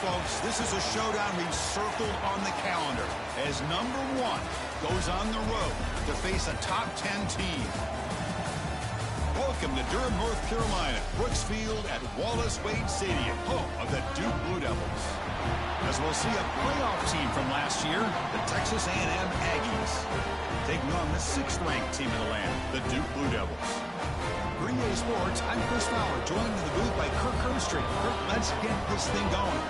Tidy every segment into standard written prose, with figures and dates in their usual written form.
folks, this is a showdown we've circled on the calendar as number 1 goes on the road to face a top 10 team. Welcome to Durham, North Carolina, Brooks Field at Wallace Wade Stadium, home of the Duke Blue Devils. As we'll see a playoff team from last year, the Texas A&M Aggies, taking on the 6th-ranked team in the land, the Duke Blue Devils. Green Day Sports, I'm Chris Fowler, joined in the booth by Kirk Herbstreit. Kirk, let's get this thing going.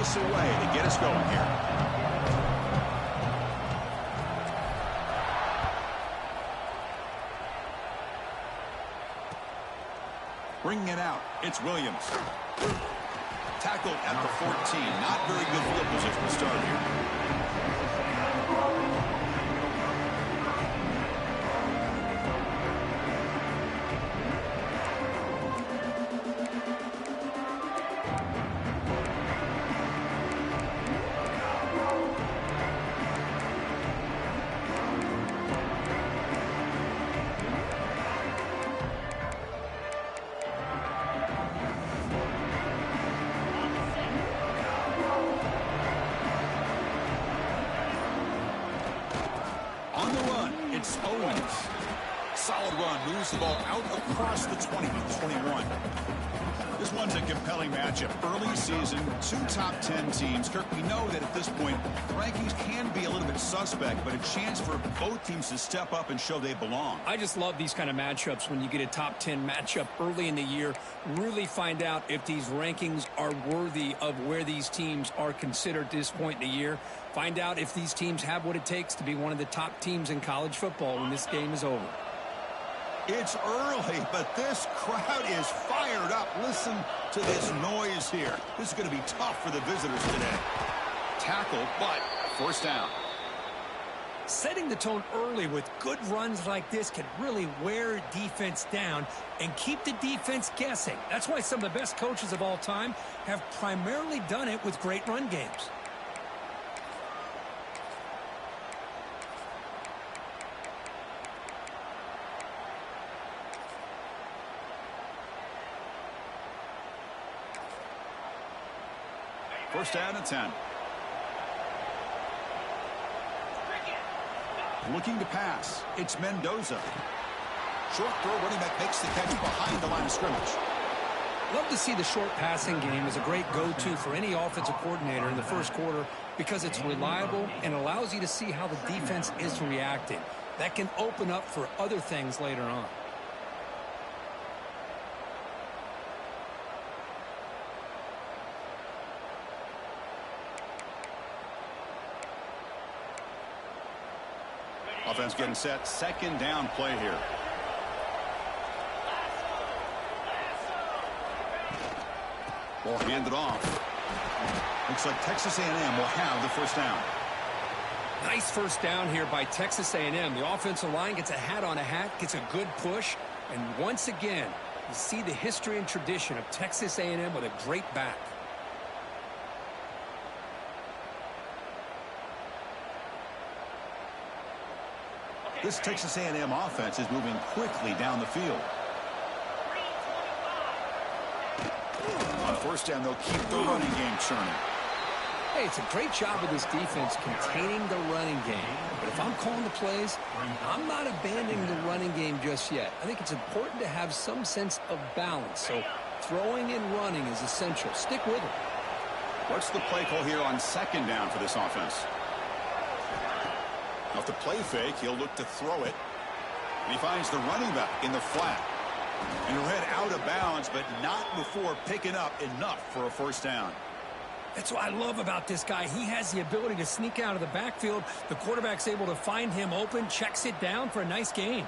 Away to get us going here. Bringing it out, it's Williams. Tackled at the 14. Not very good field position to start here. It's Owens. Solid run. Moves the ball out across the 20-21. This one's a compelling matchup. Early season, 2 top 10 teams. Kirk, we know that at this point, rankings can be a little bit suspect, but a chance for both teams to step up and show they belong. I just love these kind of matchups when you get a top 10 matchup early in the year. Really find out if these rankings are worthy of where these teams are considered at this point in the year. Find out if these teams have what it takes to be one of the top teams in college football when this game is over. It's early, but this crowd is fired up. Listen to this noise here. This is going to be tough for the visitors today. Tackle, but first down. Setting the tone early with good runs like this can really wear defense down and keep the defense guessing. That's why some of the best coaches of all time have primarily done it with great run games. First down and 10. Looking to pass. It's Mendoza. Short throw, running back makes the catch behind the line of scrimmage. Love to see the short passing game as a great go-to for any offensive coordinator in the first quarter because it's reliable and allows you to see how the defense is reacting. That can open up for other things later on. Offense getting set. Second down play here. Ball handed off. Looks like Texas A&M will have the first down. Nice first down here by Texas A&M. The offensive line gets a hat on a hat, gets a good push, and once again, you see the history and tradition of Texas A&M with a great back. This Texas A&M offense is moving quickly down the field. On first down, they'll keep the running game churning. Hey, it's a great job of this defense containing the running game. But if I'm calling the plays, I'm not abandoning the running game just yet. I think it's important to have some sense of balance. So throwing and running is essential. Stick with it. What's the play call here on second down for this offense? Off the play fake, he'll look to throw it. And he finds the running back in the flat. And he'll head out of bounds, but not before picking up enough for a first down. That's what I love about this guy. He has the ability to sneak out of the backfield. The quarterback's able to find him open, checks it down for a nice gain.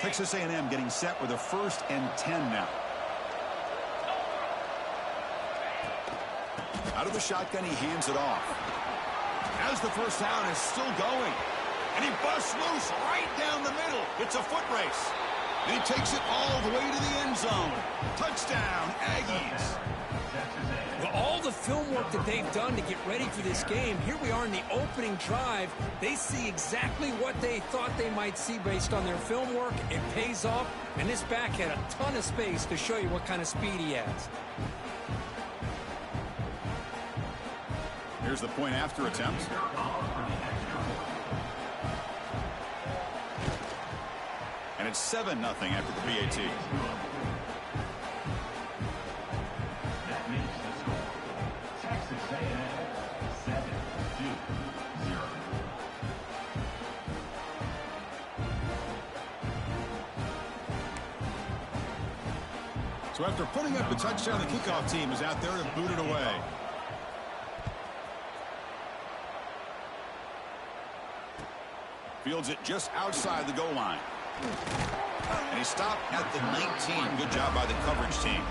Texas A&M getting set with a 1st and 10 now. Out of the shotgun, he hands it off. As the first down is still going. And he busts loose right down the middle. It's a foot race. And he takes it all the way to the end zone. Touchdown, Aggies. Well, all the film work that they've done to get ready for this game, here we are in the opening drive. They see exactly what they thought they might see based on their film work. It pays off, and this back had a ton of space to show you what kind of speed he has. Here's the point after attempt. And it's 7-0 after the PAT. That makes the score Texas A&M 7-0. So after putting up the touchdown, the kickoff team is out there to boot it away. Fields it just outside the goal line. And he stopped at the 19. Good job by the coverage team.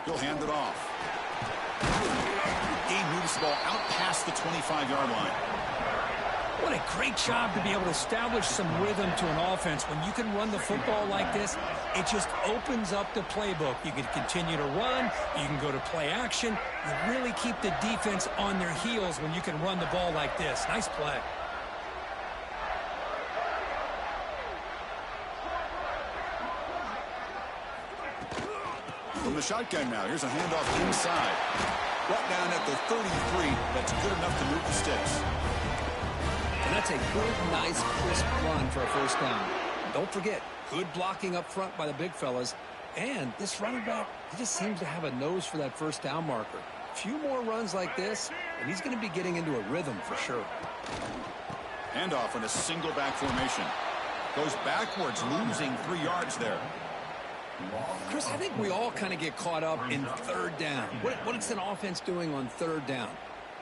He'll hand it off. He moves the ball out past the 25-yard line. What a great job to be able to establish some rhythm to an offense. When you can run the football like this, it just opens up the playbook. You can continue to run. You can go to play action. You really keep the defense on their heels when you can run the ball like this. Nice play. From the shotgun now, here's a handoff inside. Brought down at the 33. That's good enough to move the sticks. And that's a good, nice, crisp run for a first down. Don't forget, good blocking up front by the big fellas. And this running back, he just seems to have a nose for that first down marker. A few more runs like this, and he's going to be getting into a rhythm for sure. Handoff in a single back formation. Goes backwards, losing 3 yards there. Chris, I think we all kind of get caught up in third down. What is an offense doing on third down?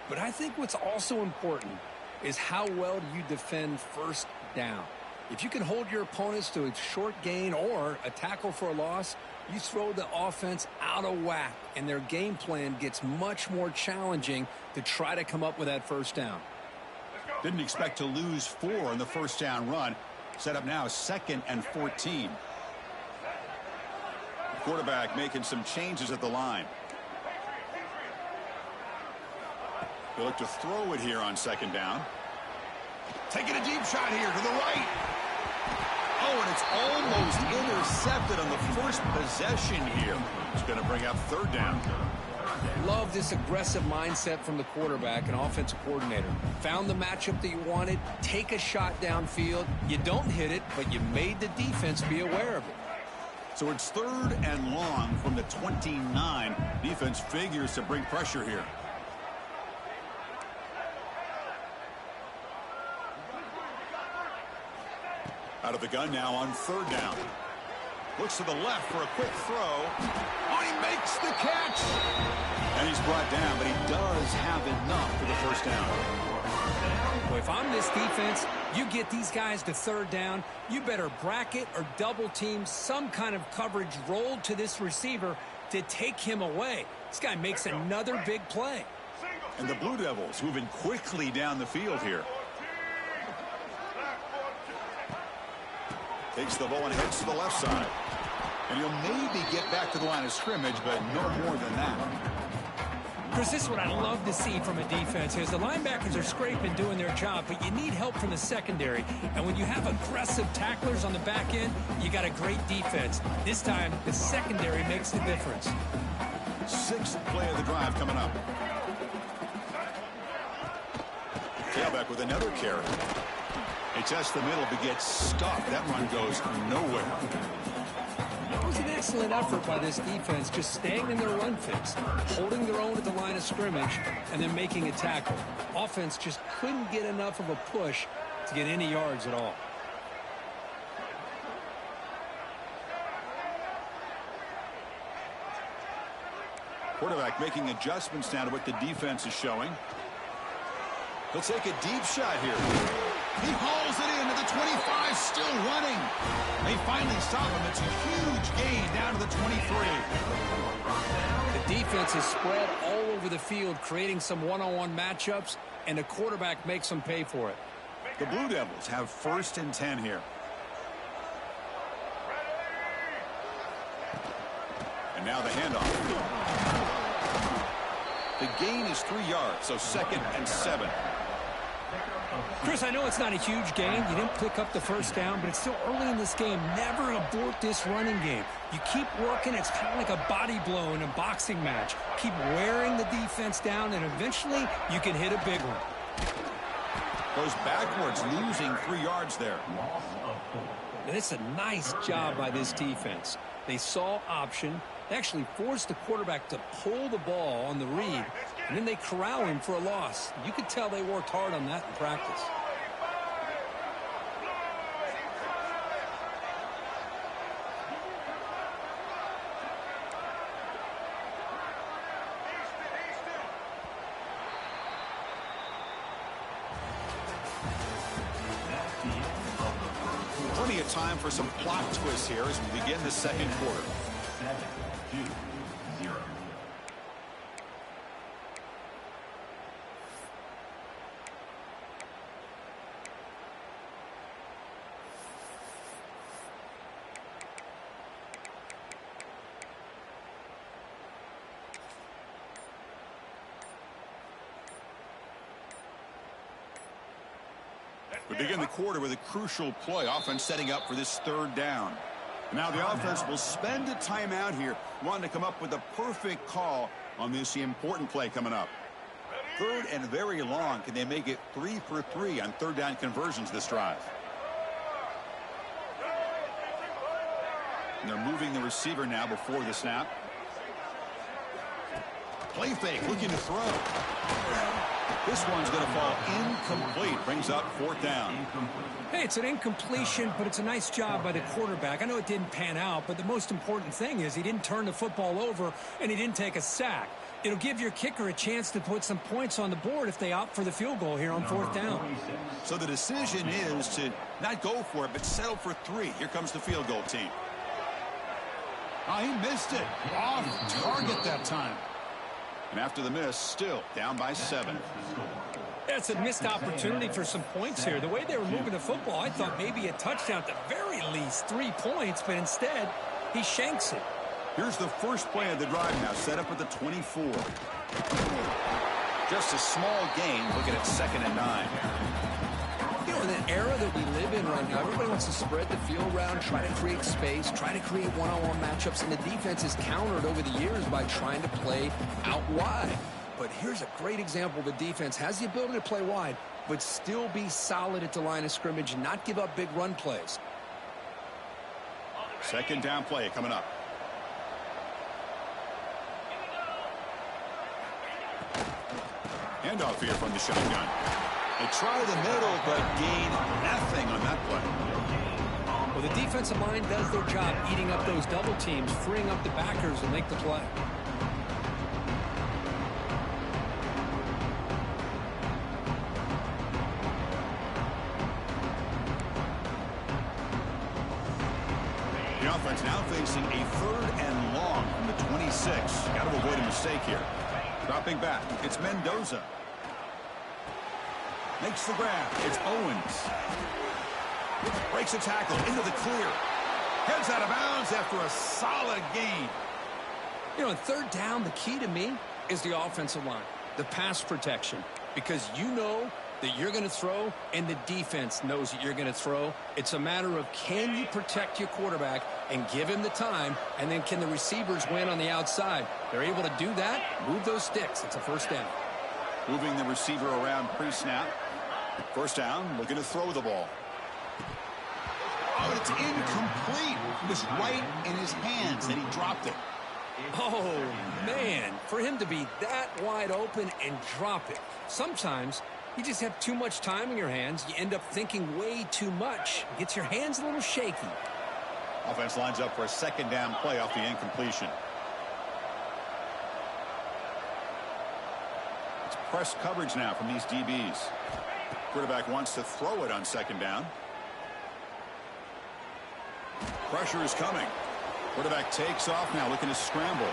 But I think what's also important is how well do you defend first down. If you can hold your opponents to a short gain or a tackle for a loss, you throw the offense out of whack, and their game plan gets much more challenging to try to come up with that first down. Didn't expect to lose 4 in the first down run. Set up now 2nd and 14. Quarterback making some changes at the line. They look to throw it here on 2nd down. Taking a deep shot here to the right. Oh, and it's almost intercepted on the first possession here. It's going to bring up 3rd down. Love this aggressive mindset from the quarterback and offensive coordinator. Found the matchup that you wanted. Take a shot downfield. You don't hit it, but you made the defense be aware of it. So it's 3rd and long from the 29. Defense figures to bring pressure here. Out of the gun now on 3rd down. Looks to the left for a quick throw. Oh, he makes the catch. And he's brought down, but he does have enough for the first down. Well, if I'm this defense, you get these guys to 3rd down, you better bracket or double team some kind of coverage rolled to this receiver to take him away. This guy makes another big play. And the Blue Devils moving quickly down the field here. Takes the ball and heads to the left side. And he'll maybe get back to the line of scrimmage, but no more than that. Chris, this is what I love to see from a defense is the linebackers are scraping, doing their job, but you need help from the secondary. And when you have aggressive tacklers on the back end, you got a great defense. This time, the secondary makes the difference. 6th play of the drive coming up. Tailback with another carry. He tests the middle but gets stuck. That run goes nowhere. was an excellent effort by this defense, just staying in their run fix, holding their own at the line of scrimmage, and then making a tackle. Offense just couldn't get enough of a push to get any yards at all. Quarterback making adjustments now to what the defense is showing. He'll take a deep shot here. He hauls it into the 25, still running. They finally stop him. It's a huge gain down to the 23. The defense is spread all over the field, creating some one-on-one matchups, and the quarterback makes them pay for it. The Blue Devils have 1st and 10 here. And now the handoff. The gain is 3 yards, so 2nd and 7. Chris, I know it's not a huge gain. You didn't pick up the first down, but it's still early in this game. Never abort this running game. You keep working. It's kind of like a body blow in a boxing match. Keep wearing the defense down, and eventually you can hit a big one. Goes backwards, losing 3 yards there. And it's a nice job by this defense. They saw option. They actually forced the quarterback to pull the ball on the read, and then they corral him for a loss. You could tell they worked hard on that in practice. Plenty of time for some plot twists here as we begin the second quarter. 7-2-0. We begin the quarter with a crucial play. Offense setting up for this 3rd down. Now the offense will spend a timeout here, wanting to come up with a perfect call on this important play coming up. 3rd and very long. Can they make it 3 for 3 on 3rd down conversions this drive? And they're moving the receiver now before the snap. Play fake, looking to throw. This one's going to fall incomplete. Brings up 4th down. Hey, it's an incompletion, but it's a nice job by the quarterback. I know it didn't pan out, but the most important thing is he didn't turn the football over and he didn't take a sack. It'll give your kicker a chance to put some points on the board if they opt for the field goal here on 4th down. So the decision is to not go for it, but settle for 3. Here comes the field goal team. Oh, he missed it. Off target that time. And after the miss, still down by 7. That's a missed opportunity for some points here. The way they were moving the football, I thought maybe a touchdown, at the very least 3 points, but instead he shanks it. Here's the first play of the drive now, set up at the 24. Just a small gain, looking at 2nd and 9. You know, in the era that we live in right now, everybody wants to spread the field around, try to create space, try to create one-on-one matchups, and the defense is countered over the years by trying to play out wide. But here's a great example. The defense has the ability to play wide, but still be solid at the line of scrimmage and not give up big run plays. 2nd down play coming up. Handoff here from the shotgun. They try the middle, but gain nothing on that play. Well, the defensive line does their job eating up those double teams, freeing up the backers to make the play. The offense now facing a 3rd and long from the 26. Got to avoid a mistake here. Dropping back, it's Mendoza. Makes the grab. It's Owens. Breaks a tackle into the clear. Heads out of bounds after a solid gain. You know, in 3rd down, the key to me is the offensive line, the pass protection, because you know that you're going to throw and the defense knows that you're going to throw. It's a matter of can you protect your quarterback and give him the time, and then can the receivers win on the outside? They're able to do that, move those sticks. It's a 1st down. Moving the receiver around pre-snap. 1st down, looking to throw the ball. Oh, to It's incomplete. It was right in his hands and he dropped it. Oh, man, for him to be that wide open and drop it. Sometimes you just have too much time in your hands. You end up thinking way too much. Gets your hands a little shaky. Offense lines up for a second down play off the incompletion. It's press coverage now from these DBs. Quarterback wants to throw it on second down. Pressure is coming. Quarterback takes off now, looking to scramble.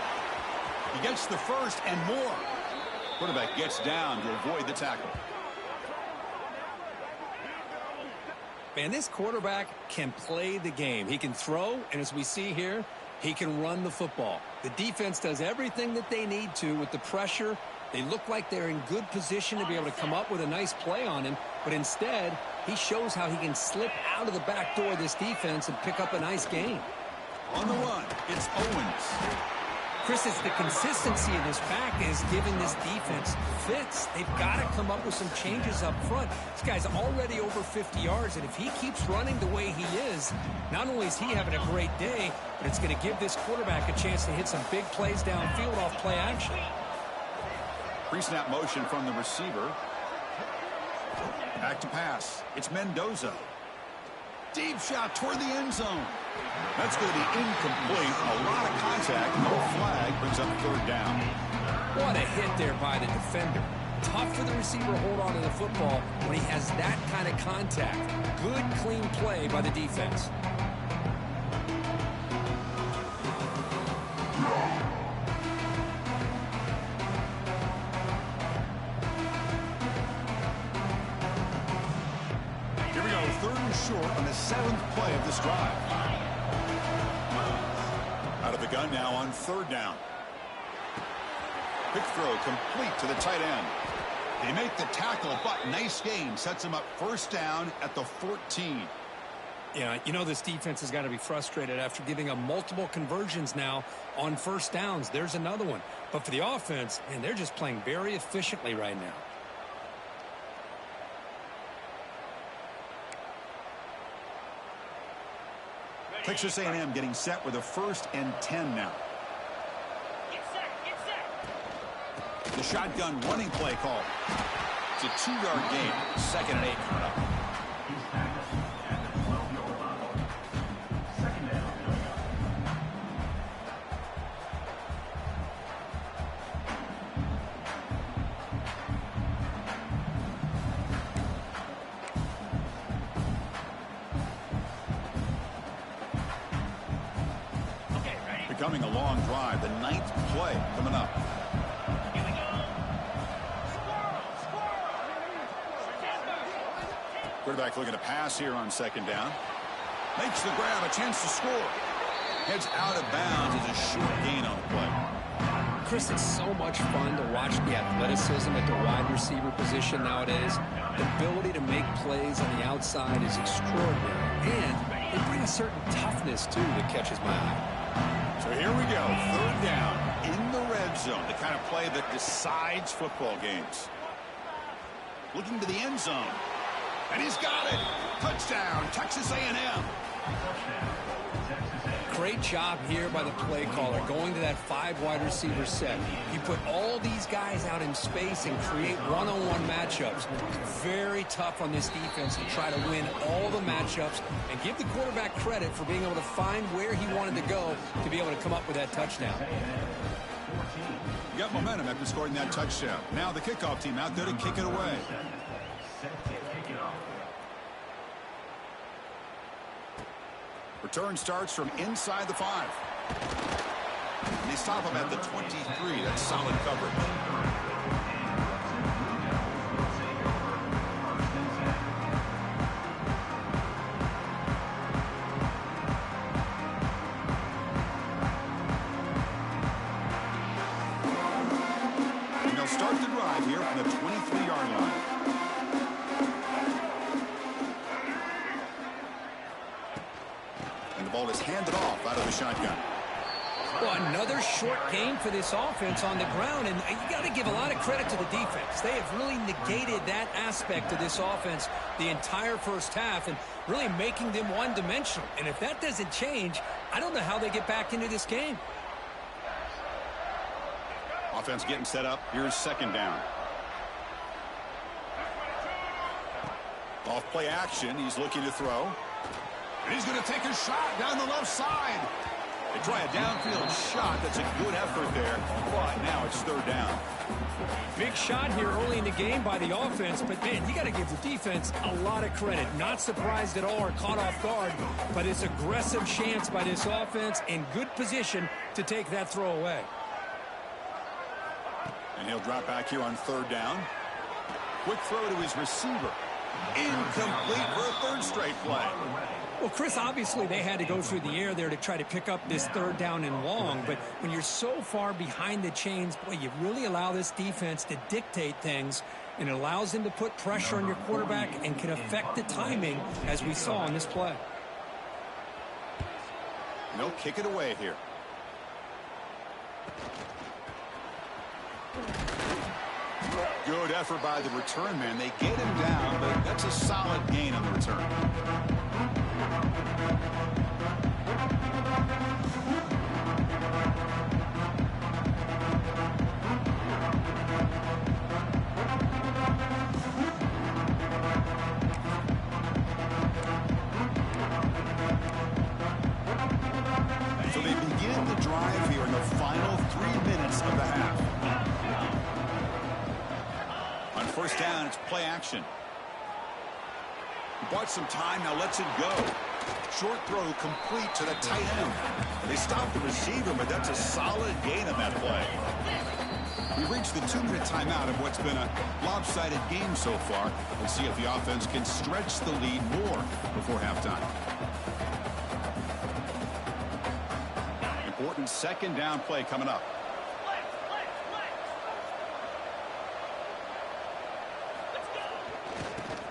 He gets the first and more. Quarterback gets down to avoid the tackle. Man, this quarterback can play the game. He can throw, and as we see here, he can run the football. The defense does everything that they need to with the pressure. They look like they're in good position to be able to come up with a nice play on him, but instead, he shows how he can slip out of the back door of this defense and pick up a nice gain. On the run, it's Owens. Chris, it's the consistency of this back is giving this defense fits. They've got to come up with some changes up front. This guy's already over 50 yards, and if he keeps running the way he is, not only is he having a great day, but it's going to give this quarterback a chance to hit some big plays downfield off play action. Pre-snap motion from the receiver. Back to pass. It's Mendoza. Deep shot toward the end zone. That's going to be incomplete. A lot of contact. No flag. Brings up third down. What a hit there by the defender. Tough for the receiver to hold on to the football when he has that kind of contact. Good, clean play by the defense. Here we go. Third and short on the 7th play of this drive. Out of the gun now on third down. Quick throw complete to the tight end. They make the tackle, but nice game. Sets them up first down at the 14. Yeah, you know this defense has got to be frustrated after giving up multiple conversions now on first downs. There's another one. But for the offense, man, they're just playing very efficiently right now. Texas A&M getting set with a 1st and 10 now. The shotgun running play call. It's a 2-yard gain. 2nd and 8 coming up. Becoming a long drive. The 9th play coming up. Quarterback looking to pass here on second down. Makes the grab, a chance to score. Heads out of bounds as a short gain on the play. Chris, it's so much fun to watch the athleticism at the wide receiver position nowadays. The ability to make plays on the outside is extraordinary. And they bring a certain toughness, too, that catches my eye. So here we go. Third down in the red zone. The kind of play that decides football games. Looking to the end zone. And he's got it. Touchdown, Texas A&M. Great job here by the play caller, going to that 5 wide receiver set. You put all these guys out in space and create one-on-one matchups. Very tough on this defense to try to win all the matchups and give the quarterback credit for being able to find where he wanted to go to be able to come up with that touchdown. You got momentum after scoring that touchdown. Now the kickoff team out there to kick it away. Return starts from inside the 5. And they stop him at the 23. That's solid coverage. And they'll start the drive here from the 23-yard line. And the ball is handed off out of the shotgun. Well, another short game for this offense on the ground, and you got to give a lot of credit to the defense. They have really negated that aspect of this offense the entire first half, and really making them one-dimensional. And if that doesn't change, I don't know how they get back into this game. Offense getting set up. Here's second down. Off play action. He's looking to throw. And he's going to take a shot down the left side. They try a downfield shot. That's a good effort there. But now it's third down. Big shot here early in the game by the offense. But, man, you got to give the defense a lot of credit. Not surprised at all or caught off guard. But it's aggressive chance by this offense in good position to take that throw away. And he'll drop back here on third down. Quick throw to his receiver. Incomplete for a third straight play. Well, Chris, obviously they had to go through the air there to try to pick up this third down and long. But when you're so far behind the chains, boy, you really allow this defense to dictate things. And it allows them to put pressure on your quarterback and can affect the timing, as we saw on this play. And they'll kick it away here. Good effort by the return man. They get him down, but that's a solid gain on the return. So they begin the drive here in the final 3 minutes of the half. On first down, it's play action. Bought some time, now lets it go. Short throw complete to the tight end. They stop the receiver, but that's a solid gain on that play. We've reached the 2-minute timeout of what's been a lopsided game so far. Let's see if the offense can stretch the lead more before halftime. Important second down play coming up.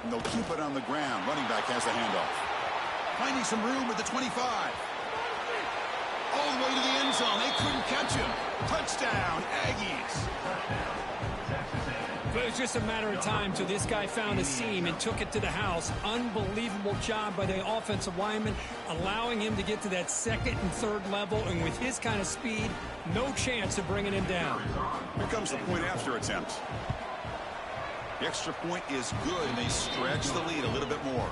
And they'll keep it on the ground. Running back has the handoff. Finding some room at the 25. All the way to the end zone. They couldn't catch him. Touchdown, Aggies. But it was just a matter of time till this guy found a seam and took it to the house. Unbelievable job by the offensive lineman, allowing him to get to that second and third level. And with his kind of speed, no chance of bringing him down. Here comes the point after attempt. The extra point is good, and they stretch the lead a little bit more.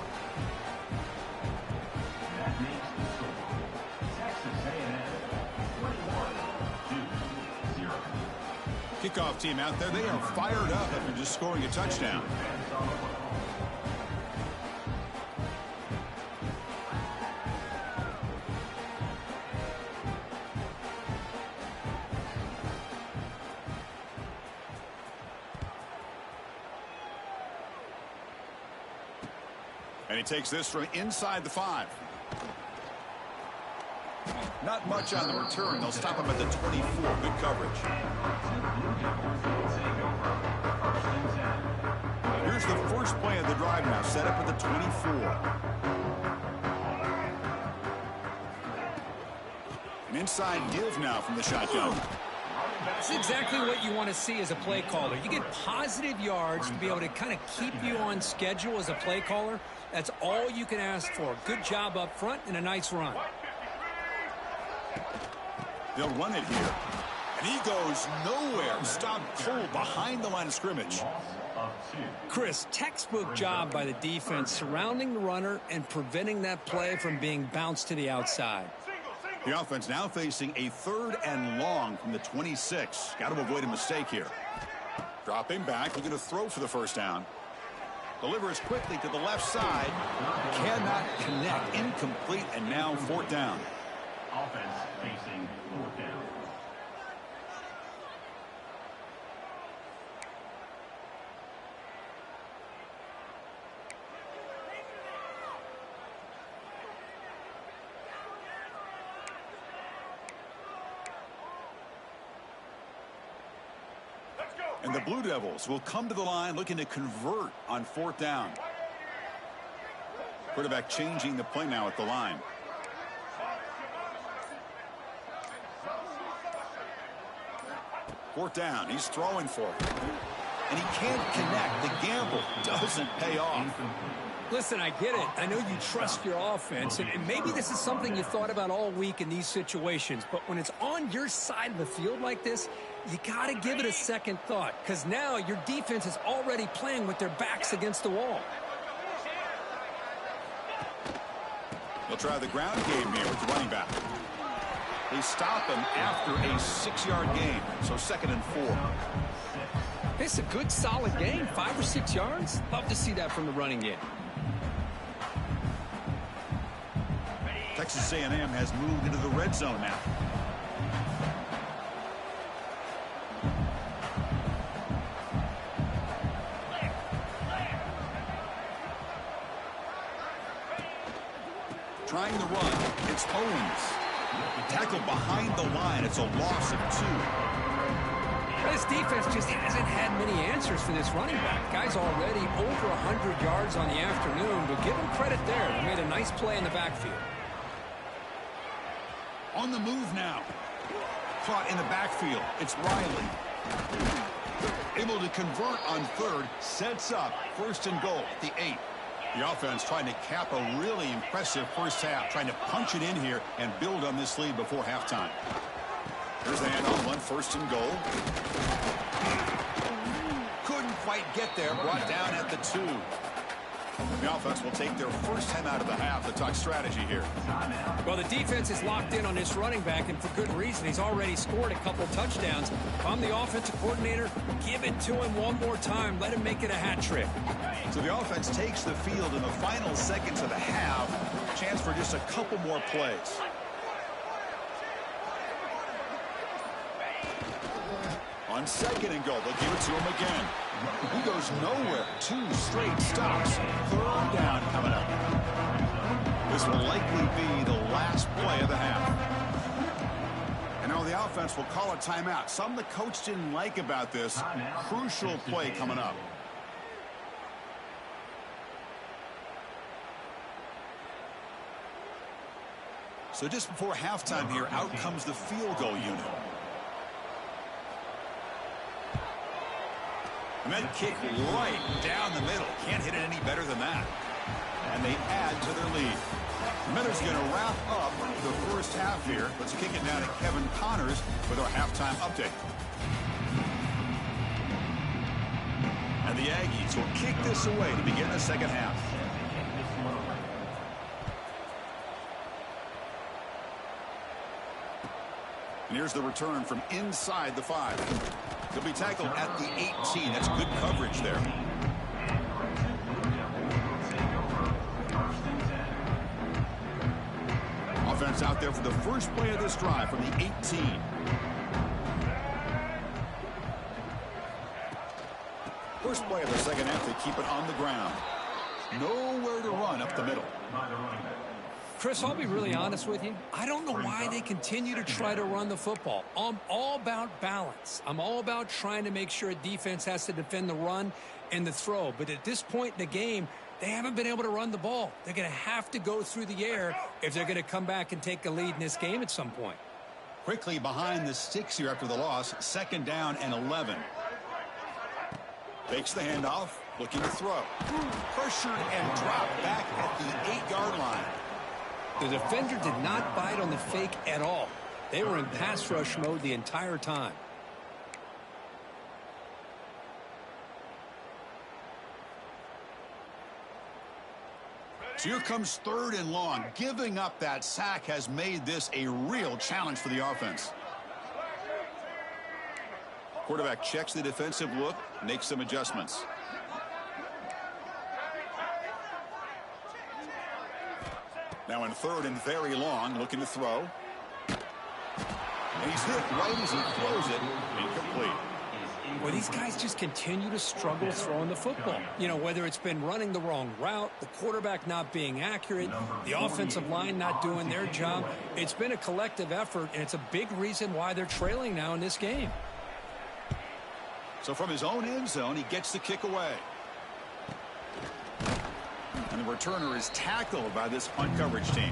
That makes the score Texas A&M 21-0. Kickoff team out there, they are fired up after just scoring a touchdown. And he takes this from inside the 5. Not much on the return. They'll stop him at the 24. Good coverage. Here's the first play of the drive now. Set up at the 24. An inside give now from the shotgun. It's exactly what you want to see as a play caller. You get positive yards to be able to kind of keep you on schedule as a play caller. That's all you can ask for. Good job up front and a nice run. They'll run it here. And he goes nowhere. Stopped cold behind the line of scrimmage. Chris, textbook job by the defense surrounding the runner and preventing that play from being bounced to the outside. The offense now facing a 3rd and long from the 26. Got to avoid a mistake here. Dropping back, looking to throw for the first down. Delivers quickly to the left side. Cannot connect. Incomplete, and now 4th down. Offense facing 4th down. And the Blue Devils will come to the line looking to convert on 4th down. Quarterback changing the play now at the line. Fourth down. He's throwing for it. And he can't connect. The gamble doesn't pay off. Listen, I get it. I know you trust your offense, and maybe this is something you thought about all week in these situations, but when it's on your side of the field like this, you got to give it a second thought, because now your defense is already playing with their backs against the wall. They'll try the ground game here with the running back. They stop him after a 6-yard gain, so 2nd and 4. It's a good, solid game, 5 or 6 yards. Love to see that from the running game. Texas A&M has moved into the red zone now. Trying to run. It's Owens. Tackled behind the line. It's a loss of 2. This defense just hasn't had many answers for this running back. Guy's already over 100 yards on the afternoon, but give him credit there. He made a nice play in the backfield. On the move now. Caught in the backfield. It's Riley. Able to convert on 3rd. Sets up 1st and goal at the 8. The offense trying to cap a really impressive first half. Trying to punch it in here and build on this lead before halftime. Here's the handoff, 1st and goal. Couldn't quite get there. Brought down at the 2. The offense will take their first time out of the half to talk strategy here. Well, the defense is locked in on this running back, and for good reason. He's already scored a couple touchdowns. If I'm the offensive coordinator, give it to him one more time. Let him make it a hat trick. So the offense takes the field in the final seconds of the half. Chance for just a couple more plays. On 2nd and goal, they'll give it to him again. He goes nowhere. 2 straight stops. 3rd down coming up. This will likely be the last play of the half. And now the offense will call a timeout. Something the coach didn't like about this. Crucial play coming up. So just before halftime here, out comes the field goal unit. And that kick right down the middle. Can't hit it any better than that. And they add to their lead. Miller's going to wrap up the first half here. Let's kick it down to Kevin Connors with our halftime update. And the Aggies will kick this away to begin the second half. And here's the return from inside the 5. He'll be tackled at the 18. That's good coverage there. Offense out there for the first play of this drive from the 18. First play of the second half, they keep it on the ground. Nowhere to run up the middle. Chris, I'll be really honest with you. I don't know why they continue to try to run the football. I'm all about balance. I'm all about trying to make sure a defense has to defend the run and the throw. But at this point in the game, they haven't been able to run the ball. They're going to have to go through the air if they're going to come back and take a lead in this game at some point. Quickly behind the 6 here after the loss. 2nd down and 11. Fakes the handoff. Looking to throw. Pressured and dropped back at the 8-yard line. The defender did not bite on the fake at all. They were in pass rush mode the entire time. So here comes 3rd and long. Giving up that sack has made this a real challenge for the offense. Quarterback checks the defensive look, makes some adjustments. Now in 3rd and very long, looking to throw. And he's hit right as he throws it. Incomplete. Well, these guys just continue to struggle throwing the football. You know, whether it's been running the wrong route, the quarterback not being accurate, the offensive line not doing their job. It's been a collective effort, and it's a big reason why they're trailing now in this game. So from his own end zone, he gets the kick away. And the returner is tackled by this punt coverage team.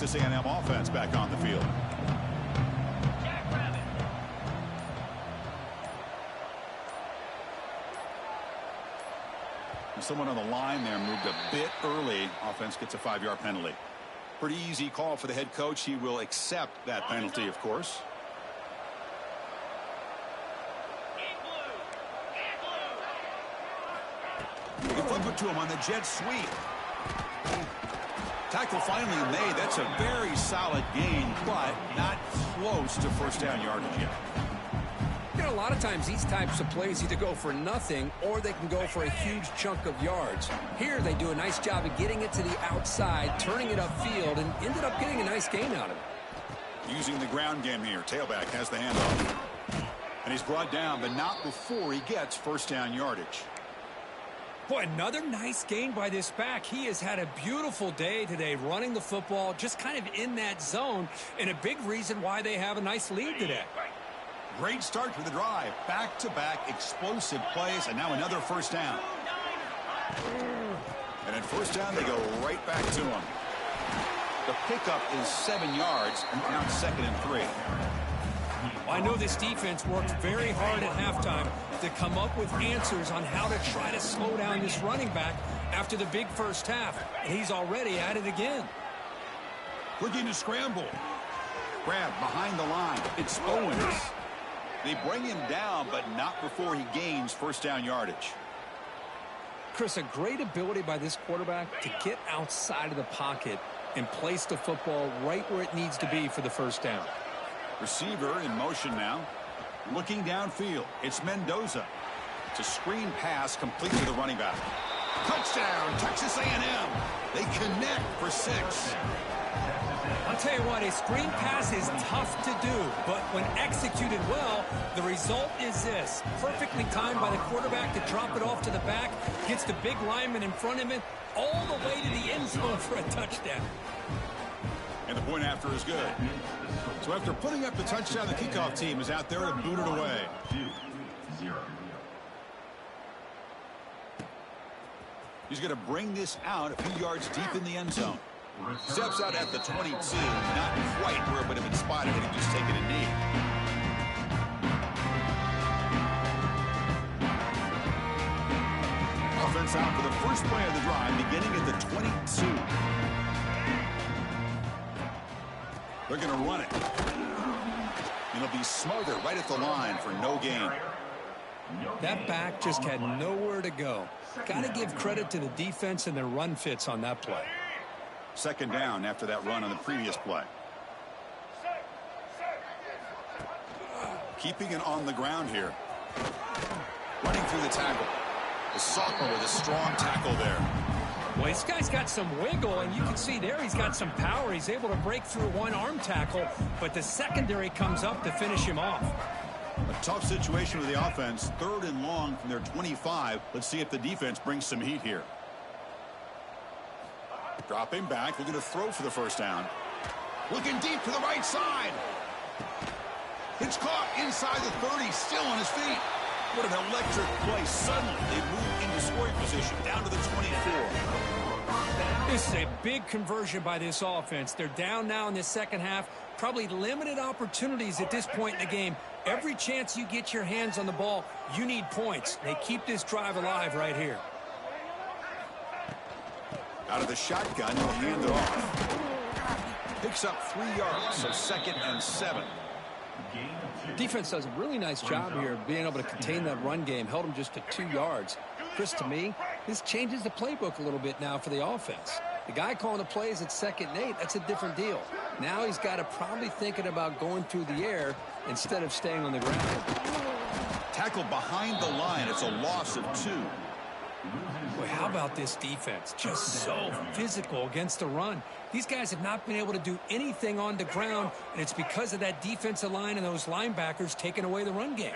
Texas A&M offense back on the field. Someone on the line there moved a bit early. Offense gets a 5-yard penalty. Pretty easy call for the head coach. He will accept that penalty, of course. They flip it to him on the jet sweep. Tackle finally made. That's a very solid gain, but not close to first down yardage yet. You know, a lot of times these types of plays either go for nothing or they can go for a huge chunk of yards. Here they do a nice job of getting it to the outside, turning it upfield, and ended up getting a nice gain out of it. Using the ground game here. Tailback has the handoff. And he's brought down, but not before he gets first down yardage. Boy, another nice gain by this back. He has had a beautiful day today running the football, just kind of in that zone, and a big reason why they have a nice lead today. Great start to the drive. Back-to-back explosive plays, and now another first down. And at first down, they go right back to him. The pickup is 7 yards, and now 2nd and 3. I know this defense worked very hard at halftime to come up with answers on how to try to slow down this running back after the big first half. And he's already at it again. Looking to scramble. Grab behind the line. It's Owens. They bring him down, but not before he gains first down yardage. Chris, a great ability by this quarterback to get outside of the pocket and place the football right where it needs to be for the first down. Receiver in motion now. Looking downfield. It's Mendoza. It's a screen pass complete to the running back. Touchdown, Texas A&M. They connect for 6. I'll tell you what, a screen pass is tough to do, but when executed well, the result is this. Perfectly timed by the quarterback to drop it off to the back, gets the big lineman in front of him, all the way to the end zone for a touchdown. And the point after is good. So after putting up the touchdown, the kickoff team is out there to boot it away. 2-0. He's going to bring this out a few yards deep in the end zone. Steps out at the 22, not quite where it would have been spotted had he just taken a knee. Offense out for the first play of the drive, beginning at the 22. They're going to run it. It'll be smothered right at the line for no gain. That back just had nowhere to go. Got to give credit to the defense and their run fits on that play. 2nd down after that run on the previous play. Keeping it on the ground here. Running through the tackle. The sophomore with a strong tackle there. Well, this guy's got some wiggle, and you can see there he's got some power. He's able to break through one arm tackle, but the secondary comes up to finish him off. A tough situation with the offense. 3rd and long from their 25. Let's see if the defense brings some heat here. Dropping back, looking to throw for the first down. Looking deep to the right side. It's caught inside the 30, still on his feet. What an electric play. Suddenly, they move into scoring position, down to the 24. This is a big conversion by this offense. They're down now in the second half. Probably limited opportunities at this point in the game. Every chance you get your hands on the ball, you need points. They keep this drive alive right here. Out of the shotgun, he'll hand it off. Picks up 3 yards, so 2nd and 7. Defense does a really nice job here of being able to contain that run game. Held him just to 2 yards. Chris, to me, this changes the playbook a little bit now for the offense. The guy calling the plays at 2nd and 8, that's a different deal. Now he's got to probably thinking about going through the air instead of staying on the ground. Tackle behind the line. It's a loss of 2. Boy, how about this defense? Just so physical against the run. These guys have not been able to do anything on the ground, and it's because of that defensive line and those linebackers taking away the run game.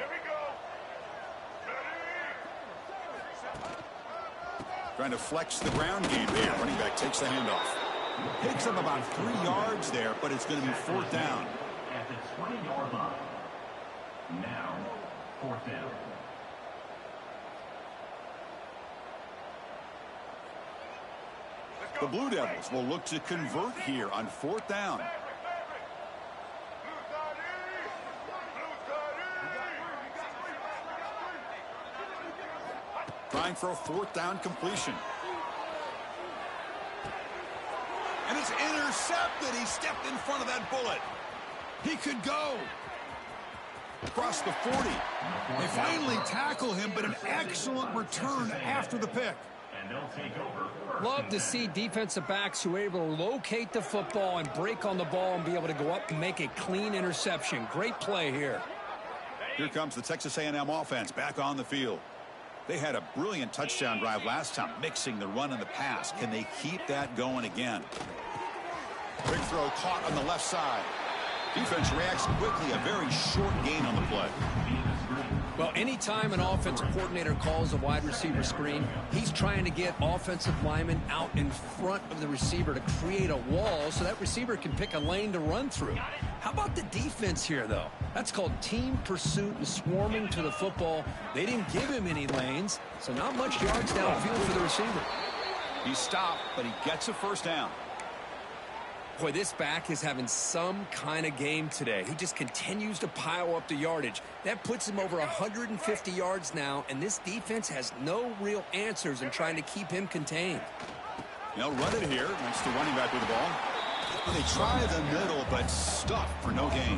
Trying to flex the ground game here. Running back takes the handoff. Picks up about 3 yards there, but it's going to be 4th down. At the 20-yard line. Now, 4th down. The Blue Devils will look to convert here on 4th down. Trying for a 4th down completion. And it's intercepted. He stepped in front of that bullet. He could go. Across the 40. They finally tackle him, but an excellent return after the pick. And they'll take over. Love to see defensive backs who are able to locate the football and break on the ball and be able to go up and make a clean interception. Great play here. Here comes the Texas A&M offense back on the field. They had a brilliant touchdown drive last time, mixing the run and the pass. Can they keep that going again? Big throw caught on the left side. Defense reacts quickly. A very short gain on the play. Well, anytime an offensive coordinator calls a wide receiver screen, he's trying to get offensive linemen out in front of the receiver to create a wall so that receiver can pick a lane to run through. How about the defense here, though? That's called team pursuit and swarming to the football. They didn't give him any lanes, so not much yards downfield for the receiver. He stopped, but he gets a 1st down. Boy, this back is having some kind of game today. He just continues to pile up the yardage. That puts him over 150 yards now, and this defense has no real answers in trying to keep him contained. They'll run it here. Next to running back with the ball. They try the middle, but stuffed for no gain.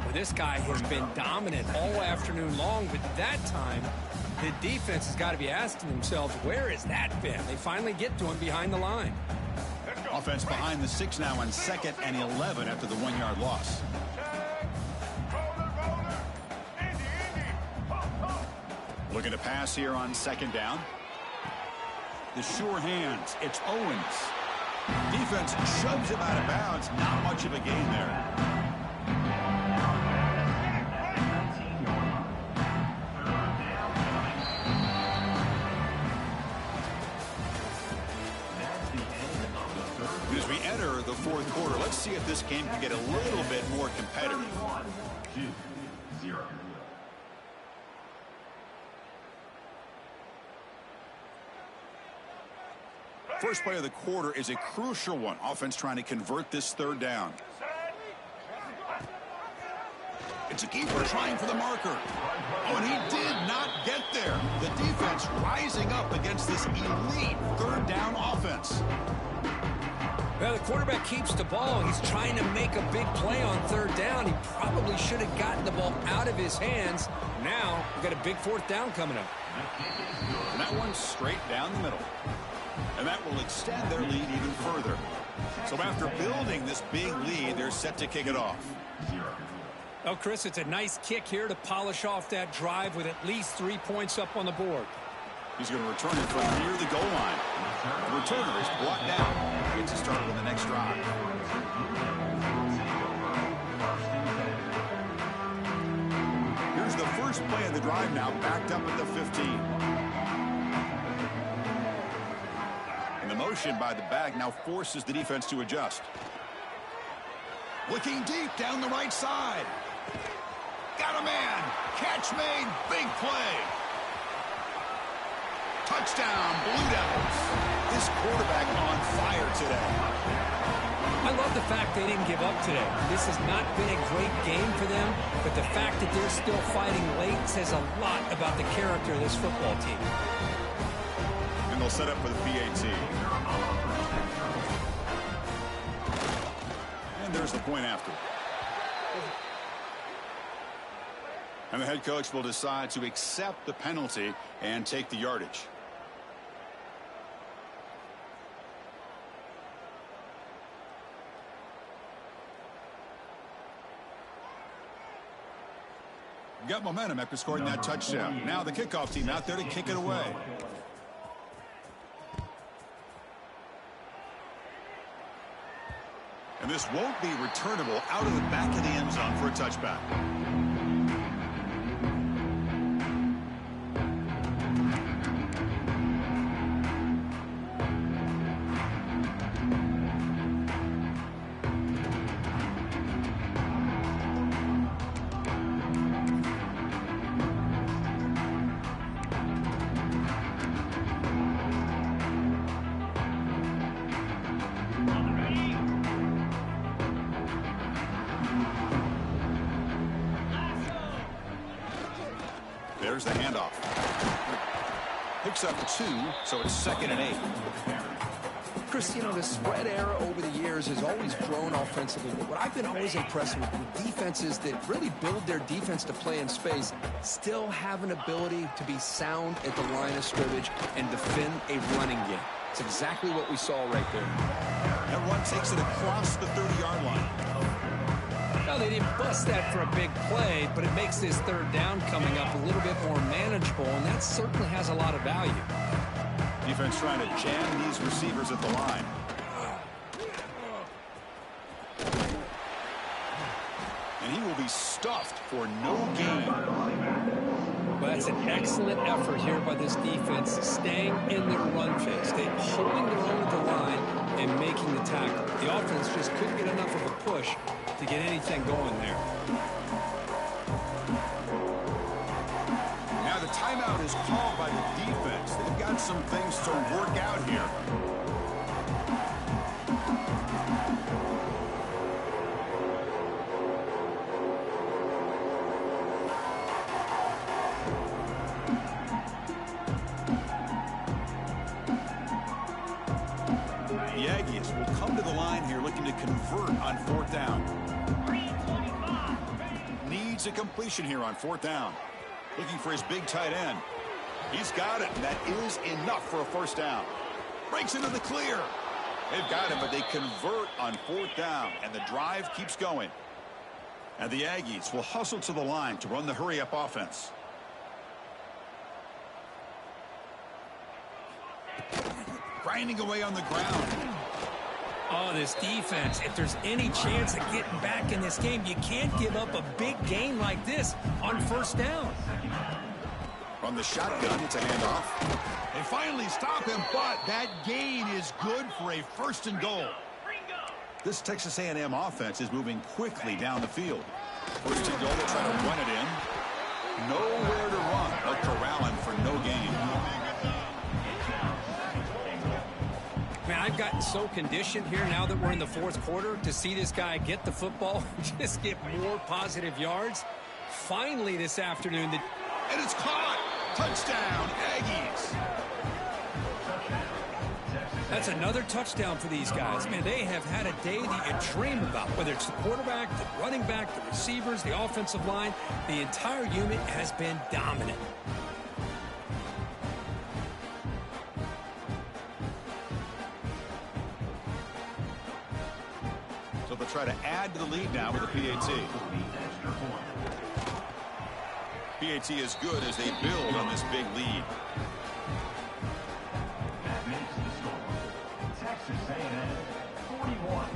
Well, this guy has been dominant all afternoon long, but that time, the defense has got to be asking themselves, where has that been? They finally get to him behind the line. Offense behind the 6 now on 2nd and 11 after the 1-yard loss. Looking to pass here on 2nd down. The sure hands. It's Owens. Defense shoves him out of bounds. Not much of a gain there. As we enter the 4th quarter, let's see if this game can get a little bit more competitive. 2-0. First play of the quarter is a crucial one. Offense trying to convert this 3rd down. It's a keeper trying for the marker. Oh, and he did not get there. The defense rising up against this elite 3rd down offense. Well, the quarterback keeps the ball. He's trying to make a big play on 3rd down. He probably should have gotten the ball out of his hands. Now, we've got a big 4th down coming up. And that one's straight down the middle. And that will extend their lead even further. So after building this big lead, they're set to kick it off. Oh, Chris, it's a nice kick here to polish off that drive with at least 3 points up on the board. He's going to return it from near the goal line. The returner is brought down. Gets it started on the next drive. Here's the first play of the drive now, backed up at the 15. And the motion by the back now forces the defense to adjust. Looking deep down the right side. Got a man. Catch made. Big play. Touchdown, Blue Devils. This quarterback on fire today. I love the fact they didn't give up today. This has not been a great game for them, but the fact that they're still fighting late says a lot about the character of this football team. And they'll set up for the PAT. And there's the point after. And the head coach will decide to accept the penalty and take the yardage. Got momentum after scoring that touchdown. Now the kickoff team out there to kick it away. And this won't be returnable out of the back of the end zone for a touchback. There's the handoff. Picks up 2, so it's 2nd and 8. Chris, you know, the spread era over the years has always grown offensively, but what I've been always impressed with defenses that really build their defense to play in space still have an ability to be sound at the line of scrimmage and defend a running game. It's exactly what we saw right there. That run takes it across the 30-yard line. Well, they didn't bust that for a big play, but it makes this 3rd down coming up a little bit more manageable, and that certainly has a lot of value. Defense trying to jam these receivers at the line. And he will be stuffed for no gain. Well, that's an excellent effort here by this defense, staying in their run phase. They're holding their own at the line and making the tackle. The offense just couldn't get enough of a push to get anything going there. Now the timeout is called by the defense. They've got some things to work out here. The Aggies will come to the line here looking to convert on 4th down. Needs a completion here on 4th down. Looking for his big tight end. He's got it, and that is enough for a 1st down. Breaks into the clear. They've got him, but they convert on 4th down, and the drive keeps going. And the Aggies will hustle to the line to run the hurry-up offense. Grinding away on the ground. Oh, this defense, if there's any chance of getting back in this game, you can't give up a big gain like this on 1st down. From the shotgun, it's a handoff. They finally stop him, but that gain is good for a 1st and goal. This Texas A&M offense is moving quickly down the field. 1st and goal, they try to run it in. Nowhere to run. They'll corral him for no gain. Man, I've gotten so conditioned here now that we're in the 4th quarter to see this guy get the football, just get more positive yards. Finally this afternoon. And it's caught. Touchdown, Aggies. That's another touchdown for these guys. Man, they have had a day that you dream about, whether it's the quarterback, the running back, the receivers, the offensive line. The entire unit has been dominant. So they'll try to add to the lead now with a PAT. PAT is good as they build on this big lead. That makes the score. Texas A&M 41-7.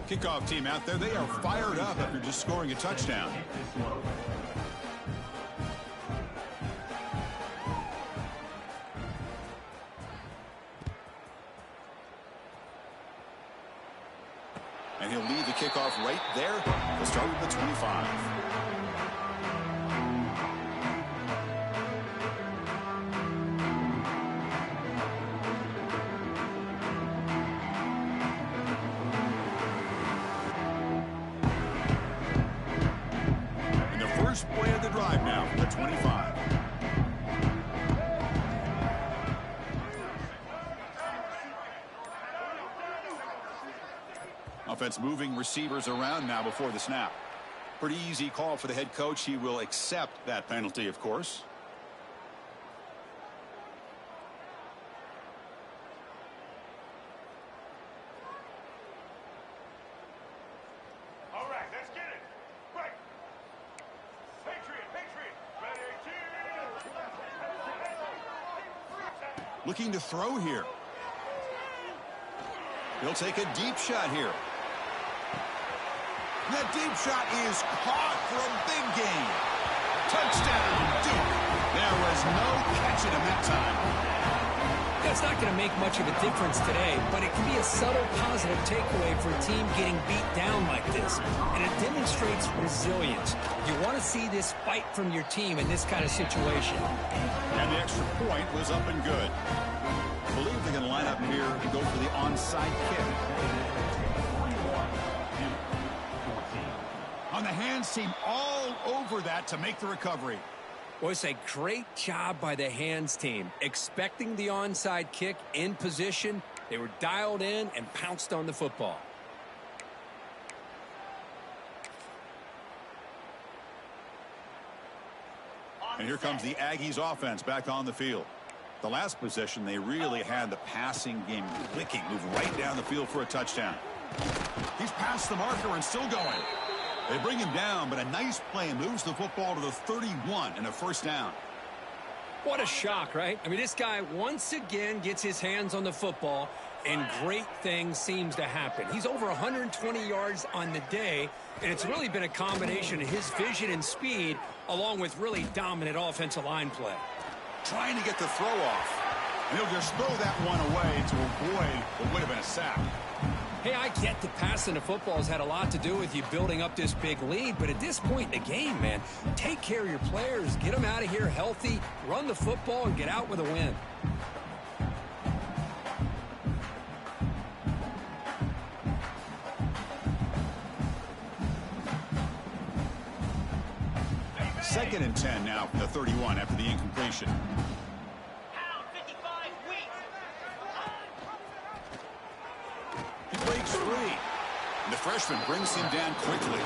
Kickoff team out there, they are fired up after just scoring a touchdown. And he'll lead the kickoff right there. He'll start with the 25. And the first play of the drive now from the 25. Offense moving receivers around now before the snap. Pretty easy call for the head coach. He will accept that penalty, of course. All right, let's get it. Right. Patriot, ready, Looking to throw here. He'll take a deep shot here. That deep shot is caught for a big gain. Touchdown, Duke. There was no catching him that time. That's not going to make much of a difference today, but it can be a subtle positive takeaway for a team getting beat down like this. And it demonstrates resilience. You want to see this fight from your team in this kind of situation. And the extra point was up and good. I believe they're going to line up here and go for the onside kick. On the hands team all over that to make the recovery. Well, it's a great job by the hands team. Expecting the onside kick in position, they were dialed in and pounced on the football. And here comes the Aggies offense back on the field. The last possession, they really had the passing game clicking, moved right down the field for a touchdown. He's past the marker and still going. They bring him down, but a nice play moves the football to the 31 and a first down. What a shock, right? I mean, this guy once again gets his hands on the football, and great things seems to happen. He's over 120 yards on the day, and it's really been a combination of his vision and speed, along with really dominant offensive line play. Trying to get the throw off. And he'll just throw that one away to avoid what would have been a sack. Hey, I get the passing the football has had a lot to do with you building up this big lead, but at this point in the game, man, take care of your players, get them out of here healthy, run the football, and get out with a win. Second and 10 now from the 31 after the incompletion. He breaks free. And the freshman brings him down quickly.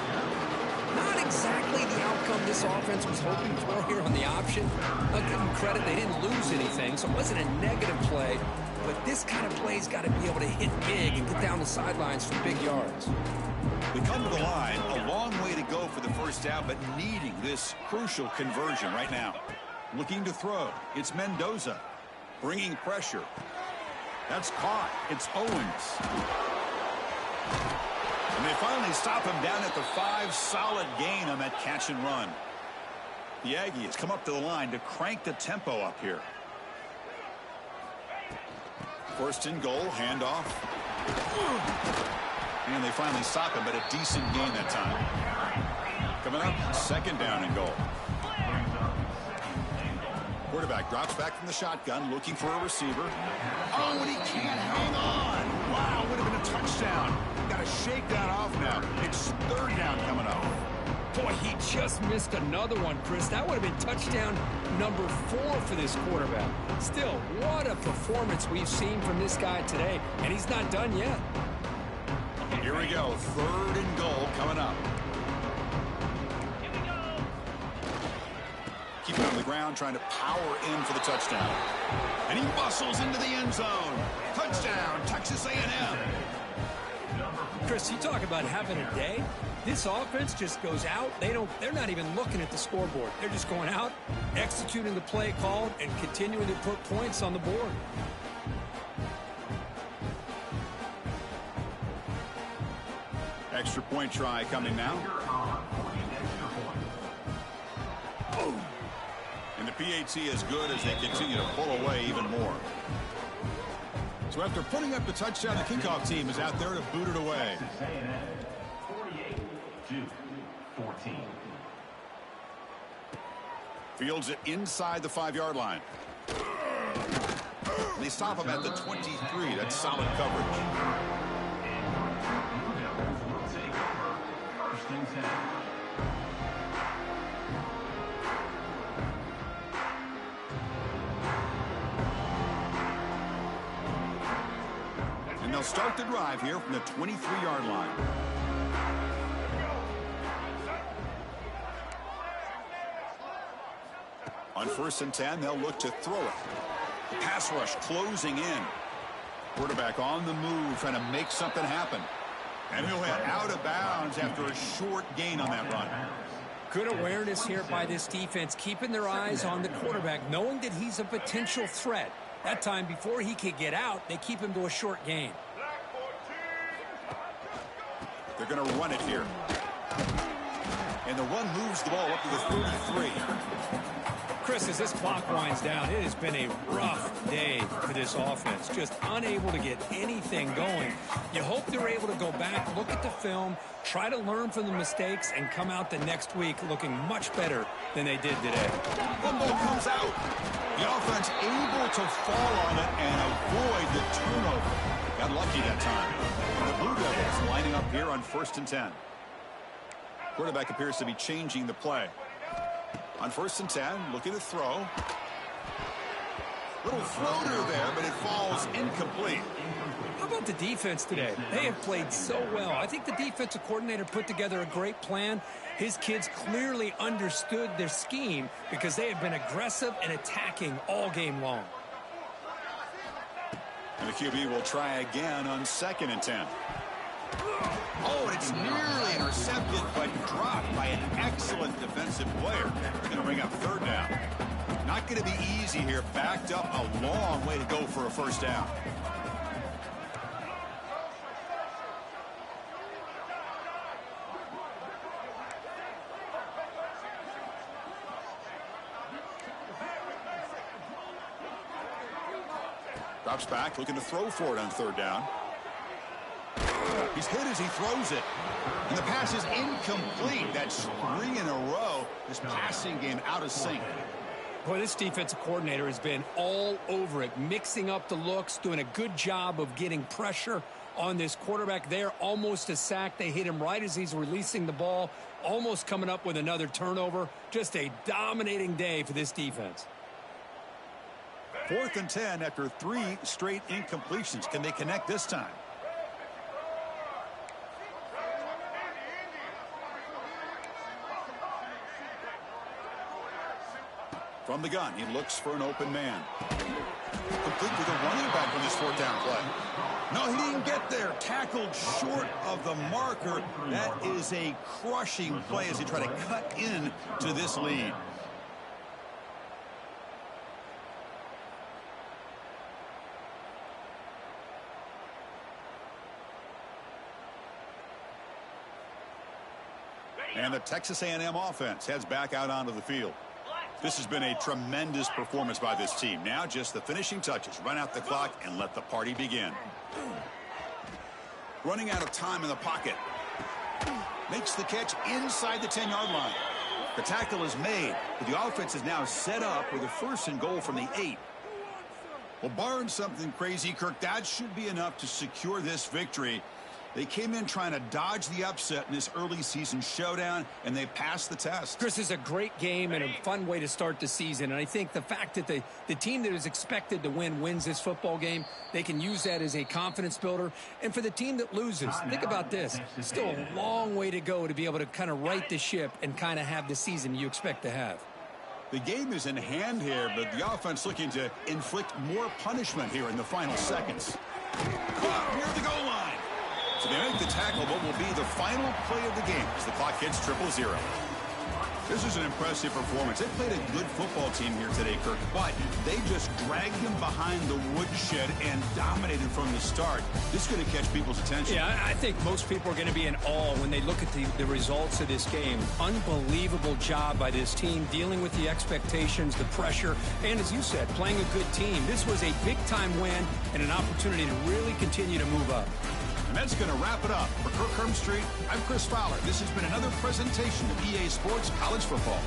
Not exactly the outcome this offense was hoping for here on the option. I'll give them credit, they didn't lose anything, so it wasn't a negative play. But this kind of play's got to be able to hit big and get down the sidelines for big yards. We come to the line, a long way to go for the first down, but needing this crucial conversion right now. Looking to throw. It's Mendoza. Bringing pressure. That's caught. It's Owens. And they finally stop him down at the 5. Solid gain on that catch and run. The Aggies come up to the line to crank the tempo up here. First and goal, handoff. And they finally stop him, but a decent gain that time. Coming up, second down and goal. Quarterback drops back from the shotgun, looking for a receiver. Oh, and he can't hang on. Wow, would have been a touchdown. Got to shake that off now. It's third down coming up. Boy, he just missed another one, Chris. That would have been touchdown number 4 for this quarterback. Still, what a performance we've seen from this guy today, and he's not done yet. Here we go, third and goal coming up. Keep it on the ground, trying to power in for the touchdown. And he bustles into the end zone. Touchdown, Texas A&M. Chris, you talk about having a day. This offense just goes out. They're not even looking at the scoreboard. They're just going out, executing the play called, and continuing to put points on the board. Extra point try coming now. And the PAT is good as they continue to pull away even more. So after putting up the touchdown, the kickoff team is out there to boot it away. 48-14. Fields it inside the 5-yard line. They stop him at the 23. That's solid coverage. First and 10. And they'll start the drive here from the 23-yard line. On first and 10, they'll look to throw it. The pass rush closing in. Quarterback on the move, trying to make something happen. And he'll head out of bounds after a short gain on that run. Good awareness here by this defense, keeping their eyes on the quarterback, knowing that he's a potential threat. That time, before he could get out, they keep him to a short gain. They're going to run it here. And the run moves the ball up to the 33. Chris, as this clock winds down, it has been a rough day for this offense. Just unable to get anything going. You hope they're able to go back, look at the film, try to learn from the mistakes, and come out the next week looking much better than they did today. Fumble comes out. The offense able to fall on it and avoid the turnover. Got lucky that time. And the Blue Devils lining up here on 1st and 10. Quarterback appears to be changing the play. On 1st and 10, looking to throw. Little floater there, but it falls incomplete. How about the defense today? They have played so well. I think the defensive coordinator put together a great plan. His kids clearly understood their scheme because they have been aggressive and attacking all game long. And the QB will try again on 2nd and 10. Oh, and it's nearly intercepted, but dropped by an excellent defensive player. They're going to bring up 3rd down. Not going to be easy here. Backed up a long way to go for a 1st down. Drops back, looking to throw for it on 3rd down. He's hit as he throws it. And the pass is incomplete. That's 3 in a row. This passing game out of sync. Boy, this defensive coordinator has been all over it, mixing up the looks, doing a good job of getting pressure on this quarterback there. Almost a sack. They hit him right as he's releasing the ball, almost coming up with another turnover. Just a dominating day for this defense. 4th and 10 after 3 straight incompletions. Can they connect this time? From the gun, he looks for an open man. Complete to the running back on this 4th down play. No, he didn't get there. Tackled short of the marker. That is a crushing play as he try to cut in to this lead. And the Texas A&M offense heads back out onto the field. This has been a tremendous performance by this team. Now just the finishing touches. Run out the clock and let the party begin. Running out of time in the pocket. Makes the catch inside the 10-yard line. The tackle is made, but the offense is now set up with a 1st and goal from the 8. Well, barring something crazy, Kirk, that should be enough to secure this victory. They came in trying to dodge the upset in this early season showdown, and they passed the test. Chris, is a great game and a fun way to start the season. And I think the fact that the team that is expected to win wins this football game, they can use that as a confidence builder. And for the team that loses, think about this. Still a long way to go to be able to kind of right the ship and kind of have the season you expect to have. The game is in hand here, but the offense looking to inflict more punishment here in the final seconds. Caught near the goal line. So they make the tackle, what will be the final play of the game as the clock hits 0-0. This is an impressive performance. They played a good football team here today, Kirk, but they just dragged them behind the woodshed and dominated from the start. This is going to catch people's attention. Yeah, I think most people are going to be in awe when they look at the results of this game. Unbelievable job by this team, dealing with the expectations, the pressure, and as you said, playing a good team. This was a big-time win and an opportunity to really continue to move up. And that's going to wrap it up. For Kirk Hermstreet, I'm Chris Fowler. This has been another presentation of EA Sports College Football.